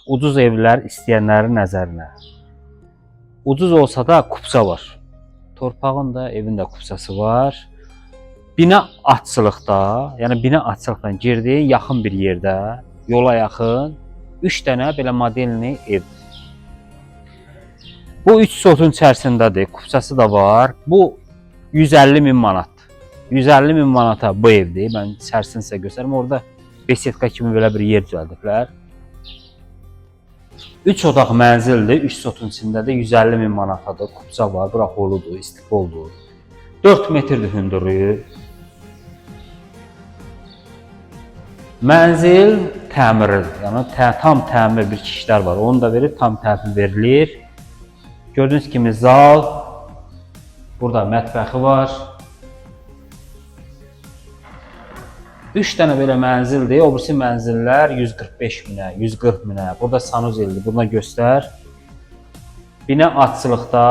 Ucuz evlər istəyənlərin nəzərinə. Ucuz olsa da kupsa var. Torpağın da, evin də kupsası var. Bina açılıqda, yəni bina açılıqdan girdiyi yaxın bir yerdə, yola yaxın 3 dənə belə modelli evdir. Bu 3 sotun içərisindədir, kupsası da var. Bu 150.000 manat. 150.000 manata bu evdir. Mən içərisini sizə göstərim. Orada besetka kimi belə bir yer düzəldiblər. 3 otaq mənzildir, 3 sotun içindədir. 150.000 manatadır. Kupsa var, bura holudur, istiqboldur. 4 metrdir hündürlüyü. Mənzil təmirlidir. Yəni tam təmir bir kişilər var. Onu da verir, tam təhvil verilir. Gördüyünüz kimi zal, burada mətbəxi var. 3 dənə belə mənzildir. O birisi mənzillər 145.000-ə, 140.000-ə. Burada sanuzeldir. Buna göstər. Bina açılıqda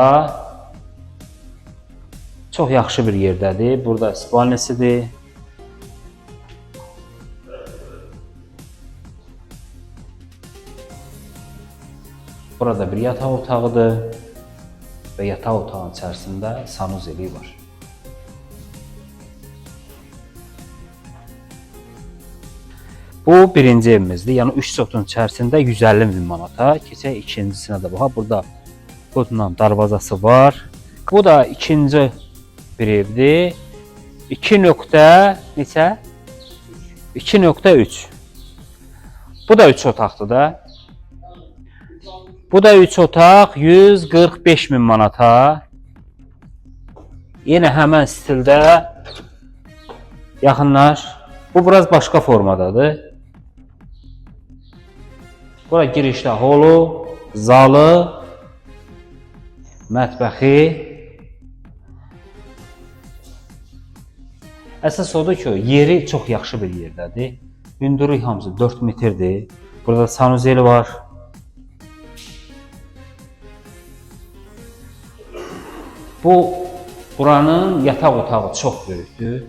çox yaxşı bir yerdədir. Burada spalnisidir. Burada bir yataq otağıdır və yataq otağının içərisində sanuzeli var. Bu birinci evimizdir. Yəni 3 sotun içərisində 150.000 manata. Keçək ikincisinə də bax. Burada bundan darvazası var. Bu da ikinci bir evdir. 2.3. Bu da 3 otaqdır da. Bu da 3 otaq 145.000 manata. Yenə həmən stildə yaxınlar. Bu biraz başqa formadadır. Bura girişdə holu, zalı, mətbəxi. Əsas odur ki, yeri çox yaxşı bir yerdədir. Hündürlük hamısı 4 metrdir. Burada sanuzeli var. Buranın yataq otağı çox böyükdür.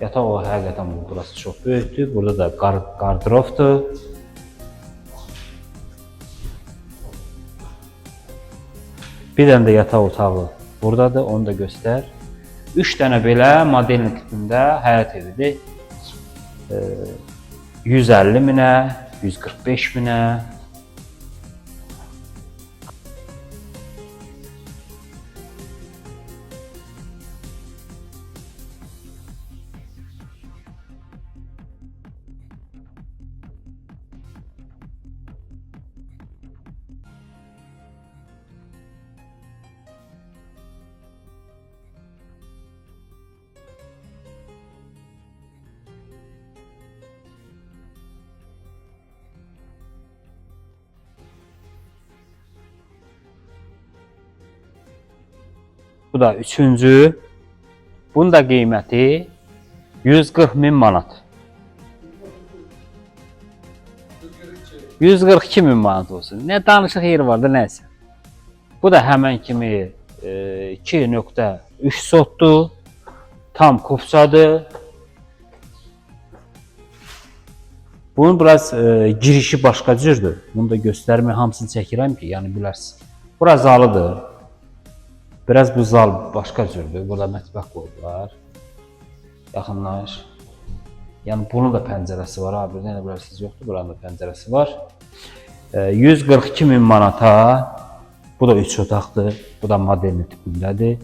Yataq otağı həqiqətən burası çox böyükdür. Burada da qardırofdur. Bir dənə də yataq otağı buradadır, onu da göstər. 3 dənə belə modelin tipində həyət evidir. 150.000-ə, 145.000-ə. Bu da üçüncü. Bunun da qiyməti 140.000 manat. 142.000 manat olsun. Nə danışıq yeri var da nəysə. Bu da həmən kimi 2.3 sotdur. Tam kupsadır. Bunun biraz girişi başqa cürdür. Bunu da göstərmə, hamısını çəkirəm ki, yəni bilərsiniz. Bura zalıdır. Biraz bu zal başqa cürdür. Burada mətbəx qoyublar. Yaxınlar. Yəni bunun da pəncərəsi var. Bir dənə bilərsiniz, yoxdur. Buranın da pəncərəsi var. 142.000 manata. Bu da 3 otaqdır. Bu da modelli tipindədir.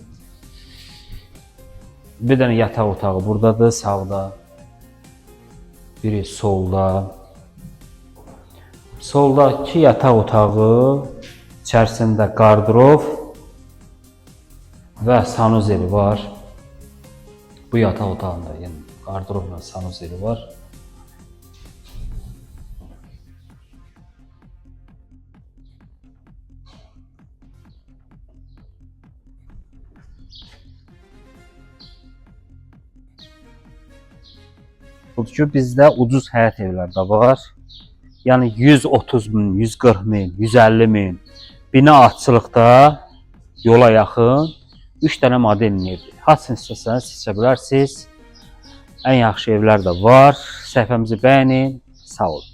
Bir dənə yataq otağı buradadır, sağda. Biri solda. Soldakı yataq otağı içərisində qardırof və sanuzeli var. Bu yataq otağında yəni qardırofla sanuzeli var. Budur ki, bizdə ucuz həyət evlər də var. Yəni 130.000, 140.000, 150.000 bina açılıqda yola yaxın 3 dənə model evdir. Hansını istəsəniz seçə bilərsiniz. Ən yaxşı evlər də var. Səhifəmizi bəyənin. Sağ olun.